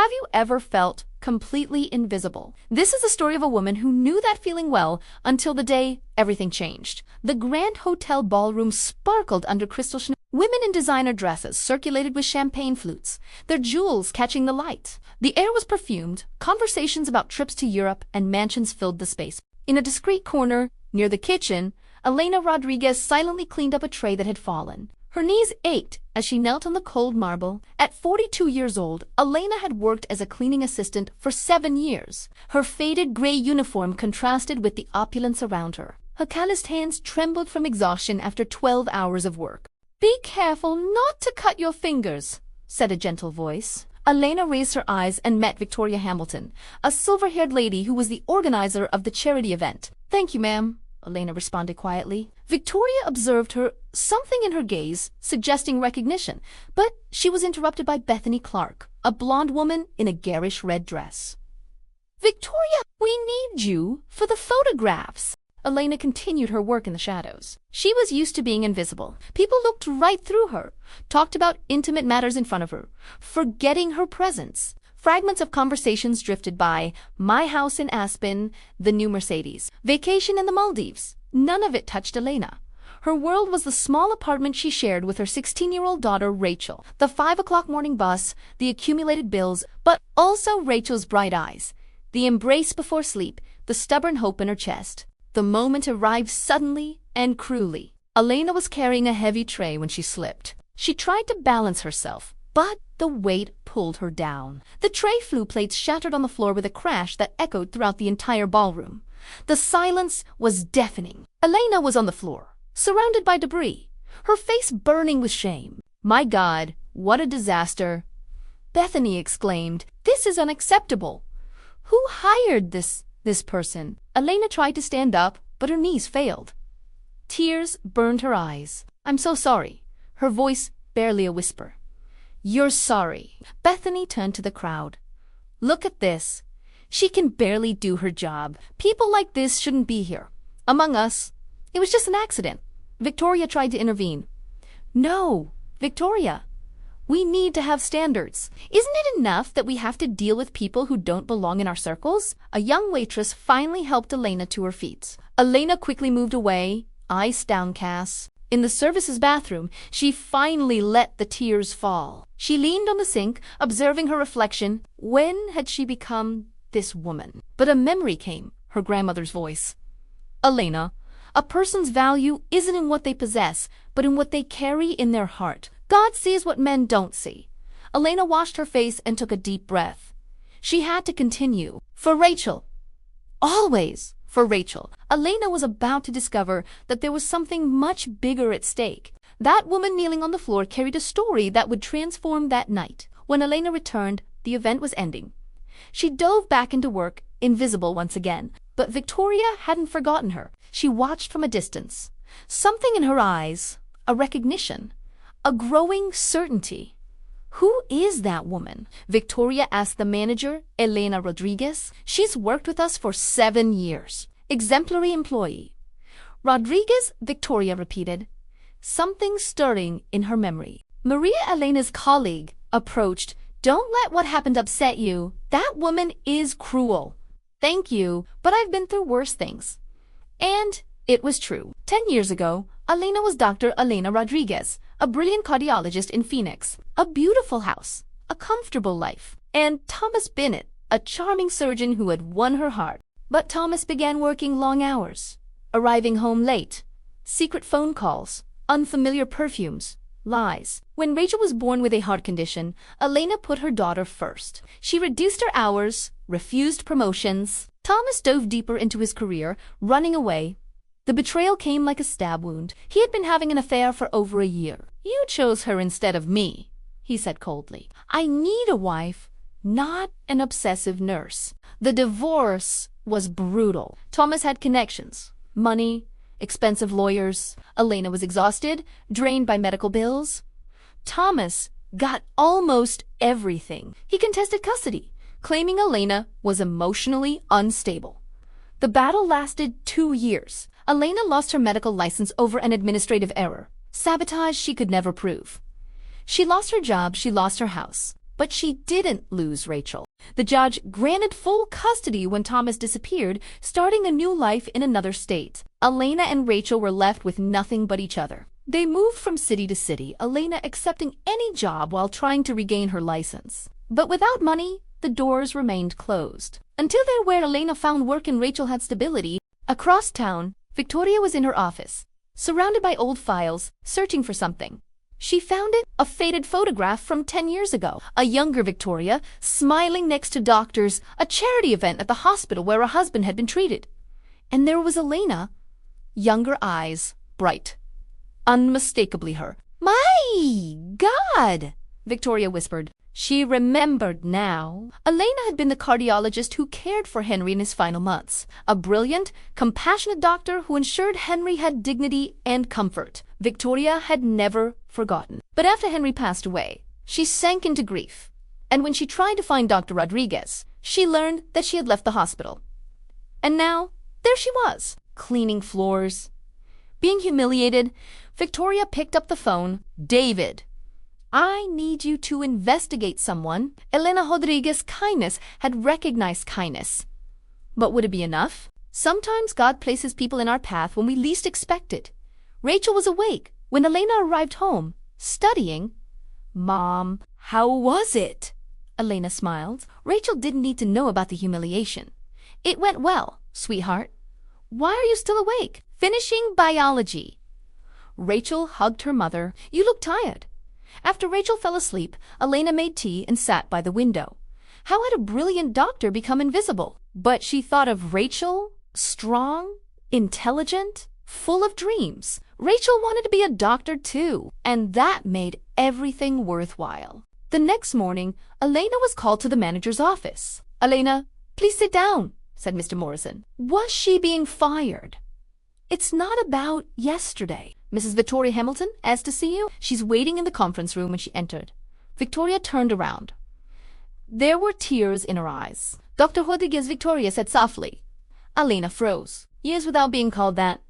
Have you ever felt completely invisible? This is the story of a woman who knew that feeling well until the day everything changed. The Grand Hotel ballroom sparkled under crystal chandeliers. Women in designer dresses circulated with champagne flutes, their jewels catching the light. The air was perfumed, conversations about trips to Europe and mansions filled the space. In a discreet corner, near the kitchen, Elena Rodriguez silently cleaned up a tray that had fallen. Her knees ached as she knelt on the cold marble. At 42 years old, Elena had worked as a cleaning assistant for 7 years. Her faded gray uniform contrasted with the opulence around her. Her calloused hands trembled from exhaustion after 12 hours of work. "Be careful not to cut your fingers," said a gentle voice. Elena raised her eyes and met Victoria Hamilton, a silver-haired lady who was the organizer of the charity event. "Thank you, ma'am," Elena responded quietly. Victoria observed her, something in her gaze suggesting recognition, but she was interrupted by Bethany Clark, a blonde woman in a garish red dress. "Victoria, we need you for the photographs." Elena continued her work in the shadows. She was used to being invisible. People looked right through her, talked about intimate matters in front of her, forgetting her presence. Fragments of conversations drifted by: my house in Aspen, the new Mercedes, vacation in the Maldives. None of it touched Elena. Her world was the small apartment she shared with her 16-year-old daughter Rachel, the 5 o'clock morning bus, the accumulated bills, but also Rachel's bright eyes, the embrace before sleep, the stubborn hope in her chest. The moment arrived suddenly and cruelly. Elena was carrying a heavy tray when she slipped. She tried to balance herself, but the weight pulled her down. The tray flew plates shattered on the floor with a crash that echoed throughout the entire ballroom. The silence was deafening. Elena was on the floor, surrounded by debris, her face burning with shame. "My God, what a disaster!" Bethany exclaimed. "This is unacceptable. Who hired this person?" Elena tried to stand up, but her knees failed. Tears burned her eyes. "I'm so sorry," her voice barely a whisper. "You're sorry." Bethany turned to the crowd. "Look at this. She can barely do her job. People like this shouldn't be here. Among us, it was just an accident." Victoria tried to intervene. "No, Victoria. We need to have standards. Isn't it enough that we have to deal with people who don't belong in our circles?" A young waitress finally helped Elena to her feet. Elena quickly moved away, eyes downcast. In the services bathroom, she finally let the tears fall. She leaned on the sink, observing her reflection. When had she become this woman? But a memory came, her grandmother's voice. "Elena, a person's value isn't in what they possess, but in what they carry in their heart. God sees what men don't see." Elena washed her face and took a deep breath. She had to continue. For Rachel. Always for Rachel. Elena was about to discover that there was something much bigger at stake. That woman kneeling on the floor carried a story that would transform that night. When Elena returned, the event was ending. She dove back into work, invisible once again. But Victoria hadn't forgotten her. She watched from a distance. Something in her eyes, a recognition, a growing certainty. "Who is that woman?" Victoria asked the manager, Elena Rodriguez. "She's worked with us for 7 years. Exemplary employee." "Rodriguez," Victoria repeated, something stirring in her memory. Maria Elena's colleague approached. "Don't let what happened upset you. That woman is cruel." "Thank you, but I've been through worse things." And it was true. 10 years ago, Elena was Dr. Elena Rodriguez, a brilliant cardiologist in Phoenix, a beautiful house, a comfortable life, and Thomas Bennett, a charming surgeon who had won her heart. But Thomas began working long hours, arriving home late, secret phone calls, unfamiliar perfumes, lies. When Rachel was born with a heart condition, Elena put her daughter first. She reduced her hours, refused promotions. Thomas dove deeper into his career, running away. The betrayal came like a stab wound. He had been having an affair for over a year. "You chose her instead of me," he said coldly. "I need a wife, not an obsessive nurse." The divorce was brutal. Thomas had connections, money, expensive lawyers. Elena was exhausted, drained by medical bills. Thomas got almost everything. He contested custody, claiming Elena was emotionally unstable. The battle lasted 2 years. Elena lost her medical license over an administrative error. Sabotage she could never prove. She lost her job, she lost her house. But she didn't lose Rachel. The judge granted full custody when Thomas disappeared, starting a new life in another state. Elena and Rachel were left with nothing but each other. They moved from city to city, Elena accepting any job while trying to regain her license. But without money, the doors remained closed. Until then, where Elena found work and Rachel had stability, across town, Victoria was in her office, surrounded by old files, searching for something. She found it, a faded photograph from 10 years ago. A younger Victoria, smiling next to doctors, a charity event at the hospital where her husband had been treated. And there was Elena, younger eyes, bright, unmistakably her. "My God!" Victoria whispered. She remembered now. Elena had been the cardiologist who cared for Henry in his final months. A brilliant, compassionate doctor who ensured Henry had dignity and comfort. Victoria had never forgotten. But after Henry passed away, she sank into grief. And when she tried to find Dr. Rodriguez, she learned that she had left the hospital. And now, there she was, cleaning floors. Being humiliated, Victoria picked up the phone. "David, I need you to investigate someone." Elena Rodriguez's kindness had recognized kindness. But would it be enough? Sometimes God places people in our path when we least expect it. Rachel was awake when Elena arrived home, studying. "Mom, how was it?" Elena smiled. Rachel didn't need to know about the humiliation. "It went well, sweetheart. Why are you still awake?" "Finishing biology." Rachel hugged her mother. "You look tired." After Rachel fell asleep, Elena made tea and sat by the window. How had a brilliant doctor become invisible? But she thought of Rachel, strong, intelligent, full of dreams. Rachel wanted to be a doctor too, and that made everything worthwhile. The next morning, Elena was called to the manager's office. "Elena, please sit down," said Mr. Morrison. Was she being fired? "It's not about yesterday. Mrs. Victoria Hamilton asked to see you. She's waiting in the conference room." When she entered, Victoria turned around. There were tears in her eyes. "Dr. Rodriguez," Victoria said softly. Elena froze. "Years without being called that.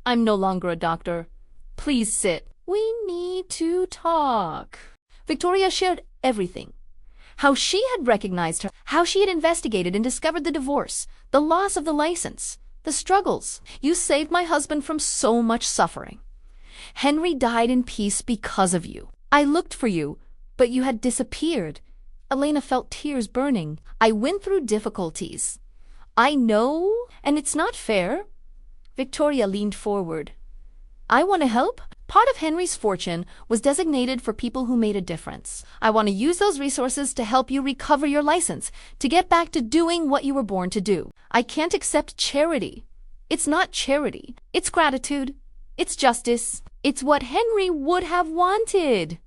I'm no longer a doctor. Please sit. We need to talk." Victoria shared everything. How she had recognized her, how she had investigated and discovered the divorce, the loss of the license, the struggles. "You saved my husband from so much suffering. Henry died in peace because of you. I looked for you, but you had disappeared." Elena felt tears burning. "I went through difficulties. I know, and it's not fair." Victoria leaned forward. "I want to help. Part of Henry's fortune was designated for people who made a difference. I want to use those resources to help you recover your license, to get back to doing what you were born to do. I can't accept charity. It's not charity. It's gratitude. It's justice. It's what Henry would have wanted."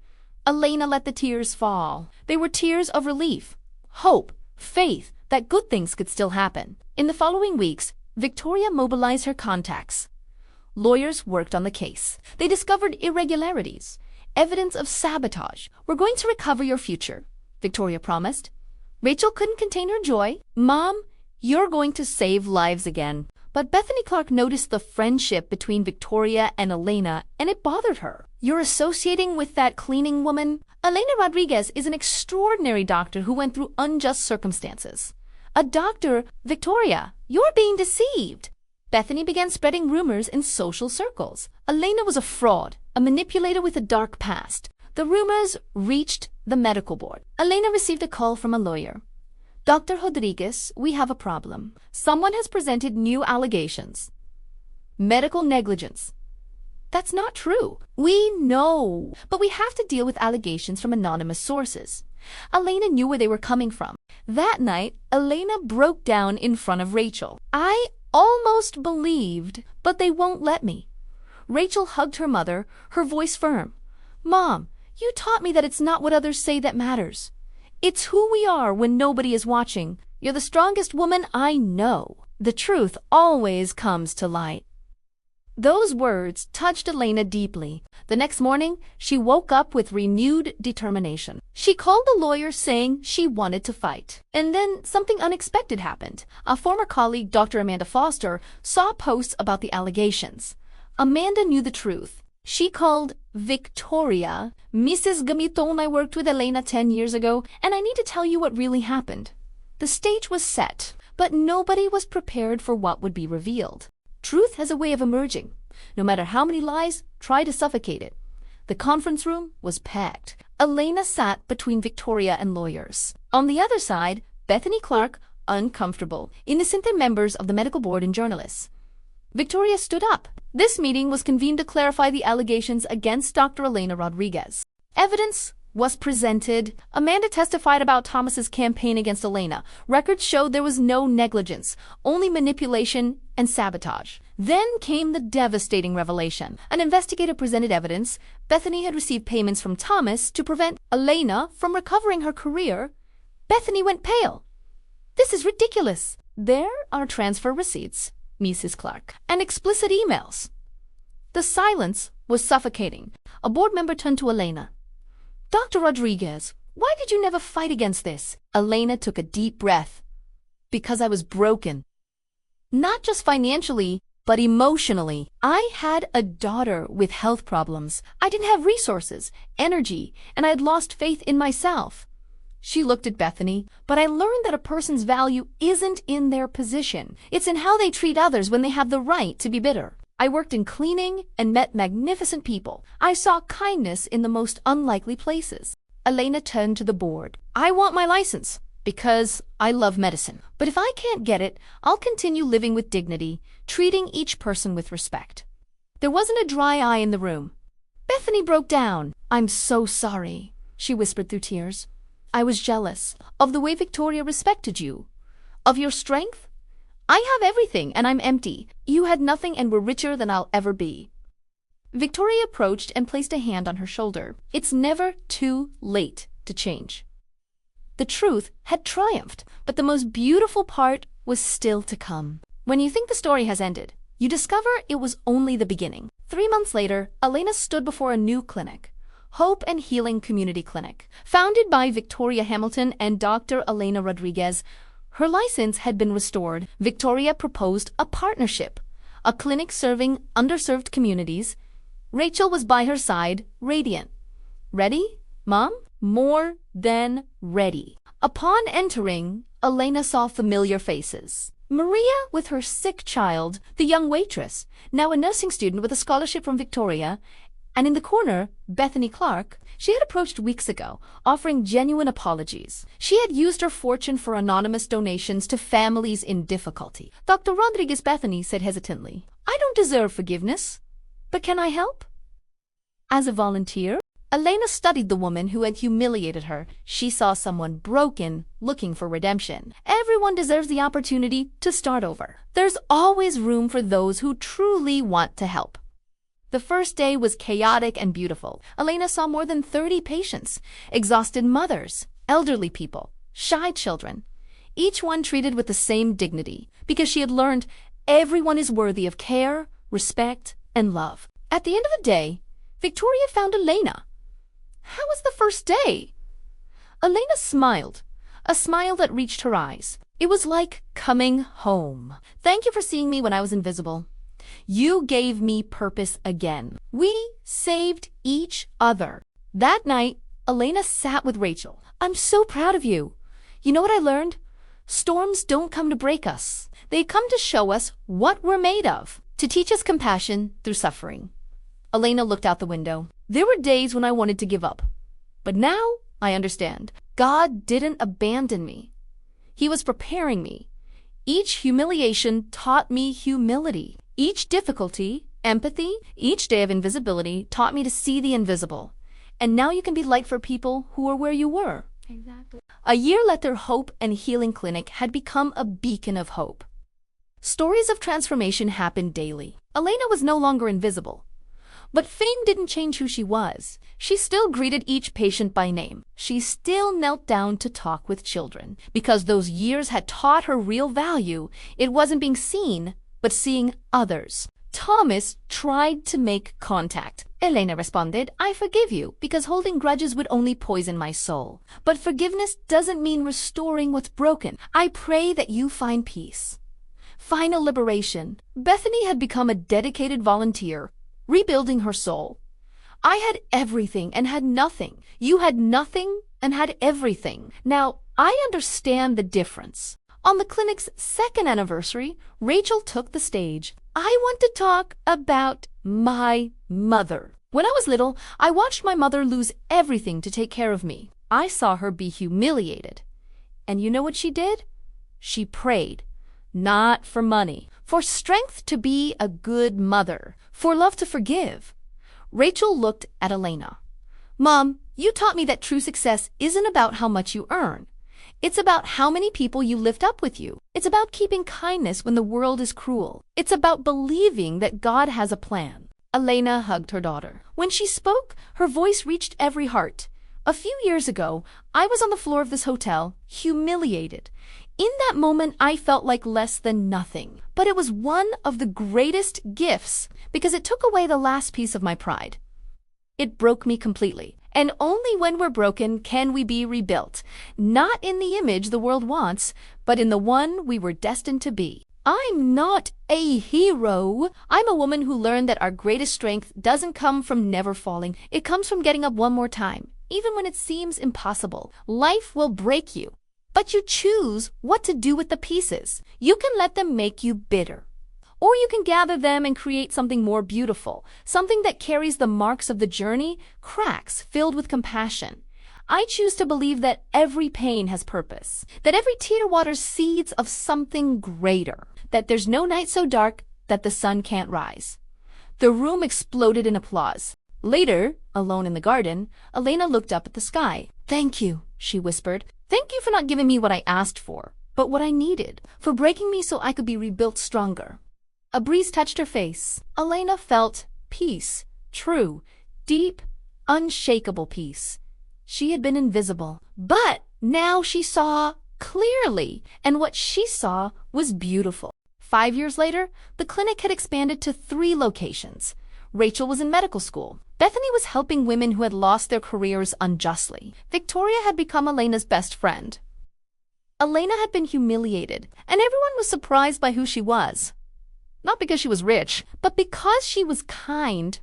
Elena let the tears fall. They were tears of relief, hope, faith that good things could still happen. In the following weeks, Victoria mobilized her contacts. Lawyers worked on the case. They discovered irregularities, evidence of sabotage. "We're going to recover your future," Victoria promised. Rachel couldn't contain her joy. "Mom, you're going to save lives again." But Bethany Clark noticed the friendship between Victoria and Elena, and it bothered her. "You're associating with that cleaning woman?" Elena Rodriguez is an extraordinary doctor who went through unjust circumstances. "A doctor, Victoria, you're being deceived." Bethany began spreading rumors in social circles. Elena was a fraud, a manipulator with a dark past. The rumors reached the medical board. Elena received a call from a lawyer. "Dr. Rodriguez, we have a problem. Someone has presented new allegations. Medical negligence." "That's not true." "We know, but we have to deal with allegations from anonymous sources." Elena knew where they were coming from. That night, Elena broke down in front of Rachel. "I almost believed, but they won't let me." Rachel hugged her mother, her voice firm. "Mom, you taught me that it's not what others say that matters. It's who we are when nobody is watching. You're the strongest woman I know. The truth always comes to light." Those words touched Elena deeply. The next morning, she woke up with renewed determination. She called the lawyer saying she wanted to fight. And then something unexpected happened. A former colleague, Dr. Amanda Foster, saw posts about the allegations. Amanda knew the truth. She called Victoria, "Mrs. Gamiton, I worked with Elena 10 years ago, and I need to tell you what really happened." The stage was set, but nobody was prepared for what would be revealed. Truth has a way of emerging. No matter how many lies try to suffocate it. The conference room was packed. Elena sat between Victoria and lawyers. On the other side, Bethany Clark, uncomfortable, innocent members of the medical board and journalists. Victoria stood up. This meeting was convened to clarify the allegations against Dr. Elena Rodriguez. Evidence was presented. Amanda testified about Thomas's campaign against Elena. Records showed there was no negligence, only manipulation and sabotage. Then came the devastating revelation. An investigator presented evidence Bethany had received payments from Thomas to prevent Elena from recovering her career. Bethany went pale. "This is ridiculous." There are transfer receipts, Mrs. Clark, and explicit emails. The silence was suffocating. A board member turned to Elena. "Dr. Rodriguez, why did you never fight against this?" Elena took a deep breath. "Because I was broken. Not just financially, but emotionally. I had a daughter with health problems. I didn't have resources, energy, and I had lost faith in myself." She looked at Bethany. "But I learned that a person's value isn't in their position. It's in how they treat others when they have the right to be bitter. I worked in cleaning and met magnificent people. I saw kindness in the most unlikely places." Elena turned to the board. "I want my license because I love medicine. But if I can't get it, I'll continue living with dignity, treating each person with respect." There wasn't a dry eye in the room. Bethany broke down. "I'm so sorry," she whispered through tears. "I was jealous of the way Victoria respected you, of your strength. I have everything and I'm empty. You had nothing and were richer than I'll ever be." Victoria approached and placed a hand on her shoulder. "It's never too late to change." The truth had triumphed, but the most beautiful part was still to come. When you think the story has ended, you discover it was only the beginning. 3 months later, Elena stood before a new clinic. Hope and Healing Community Clinic, founded by Victoria Hamilton and Dr. Elena Rodriguez. Her license had been restored. Victoria proposed a partnership, a clinic serving underserved communities. Rachel was by her side, radiant. "Ready, Mom?" "More than ready." Upon entering, Elena saw familiar faces. Maria with her sick child, the young waitress, now a nursing student with a scholarship from Victoria, and in the corner, Bethany Clark. She had approached weeks ago, offering genuine apologies. She had used her fortune for anonymous donations to families in difficulty. Dr. Rodriguez Bethany said hesitantly, "I don't deserve forgiveness, but can I help?" As a volunteer, Elena studied the woman who had humiliated her. She saw someone broken, looking for redemption. Everyone deserves the opportunity to start over. There's always room for those who truly want to help. The first day was chaotic and beautiful. Elena saw more than 30 patients, exhausted mothers, elderly people, shy children, each one treated with the same dignity, because she had learned everyone is worthy of care, respect, and love. At the end of the day, Victoria found Elena. How was the first day? Elena smiled, a smile that reached her eyes. It was like coming home. "Thank you for seeing me when I was invisible. You gave me purpose again. We saved each other." That night, Elena sat with Rachel. "I'm so proud of you. You know what I learned? Storms don't come to break us. They come to show us what we're made of, to teach us compassion through suffering." Elena looked out the window. "There were days when I wanted to give up. But now I understand. God didn't abandon me. He was preparing me. Each humiliation taught me humility. Each difficulty, empathy, each day of invisibility taught me to see the invisible. And now you can be light for people who are where you were." Exactly. A year later, Hope and Healing Clinic had become a beacon of hope. Stories of transformation happened daily. Elena was no longer invisible. But fame didn't change who she was. She still greeted each patient by name. She still knelt down to talk with children. Because those years had taught her real value, it wasn't being seen, but seeing others. Thomas tried to make contact. Elena responded, "I forgive you, because holding grudges would only poison my soul. But forgiveness doesn't mean restoring what's broken. I pray that you find peace. Final liberation." Bethany had become a dedicated volunteer, rebuilding her soul. I had everything and had nothing. You had nothing and had everything. Now, I understand the difference. On the clinic's second anniversary, Rachel took the stage. I want to talk about my mother. When I was little, I watched my mother lose everything to take care of me. I saw her be humiliated. And you know what she did? She prayed. Not for money, for strength to be a good mother, for love to forgive. Rachel looked at Elena. Mom, you taught me that true success isn't about how much you earn. It's about how many people you lift up with you. It's about keeping kindness when the world is cruel. It's about believing that God has a plan. Elena hugged her daughter. When she spoke, her voice reached every heart. A few years ago, I was on the floor of this hotel, humiliated. In that moment, I felt like less than nothing. But it was one of the greatest gifts because it took away the last piece of my pride. It broke me completely. And only when we're broken can we be rebuilt. Not in the image the world wants, but in the one we were destined to be. I'm not a hero. I'm a woman who learned that our greatest strength doesn't come from never falling. It comes from getting up one more time, even when it seems impossible. Life will break you, but you choose what to do with the pieces. You can let them make you bitter. Or you can gather them and create something more beautiful, something that carries the marks of the journey, cracks filled with compassion. I choose to believe that every pain has purpose, that every tear waters seeds of something greater, that there's no night so dark that the sun can't rise. The room exploded in applause. Later, alone in the garden, Elena looked up at the sky. Thank you, she whispered. Thank you for not giving me what I asked for, but what I needed, for breaking me so I could be rebuilt stronger. A breeze touched her face. Elena felt peace, true, deep, unshakable peace. She had been invisible, but now she saw clearly, and what she saw was beautiful. 5 years later, the clinic had expanded to 3 locations. Rachel was in medical school. Bethany was helping women who had lost their careers unjustly. Victoria had become Elena's best friend. Elena had been humiliated, and everyone was surprised by who she was. Not because she was rich, but because she was kind.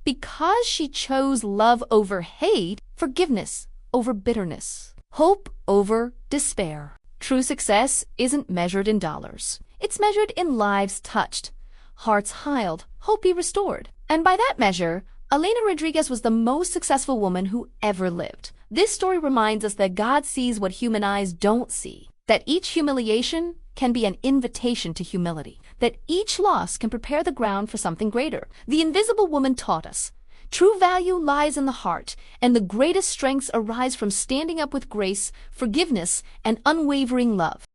Because she chose love over hate, forgiveness over bitterness, hope over despair. True success isn't measured in dollars. It's measured in lives touched, hearts healed, hope restored. And by that measure, Elena Rodriguez was the most successful woman who ever lived. This story reminds us that God sees what human eyes don't see, that each humiliation can be an invitation to humility, that each loss can prepare the ground for something greater. The invisible woman taught us. True value lies in the heart, and the greatest strengths arise from standing up with grace, forgiveness, and unwavering love.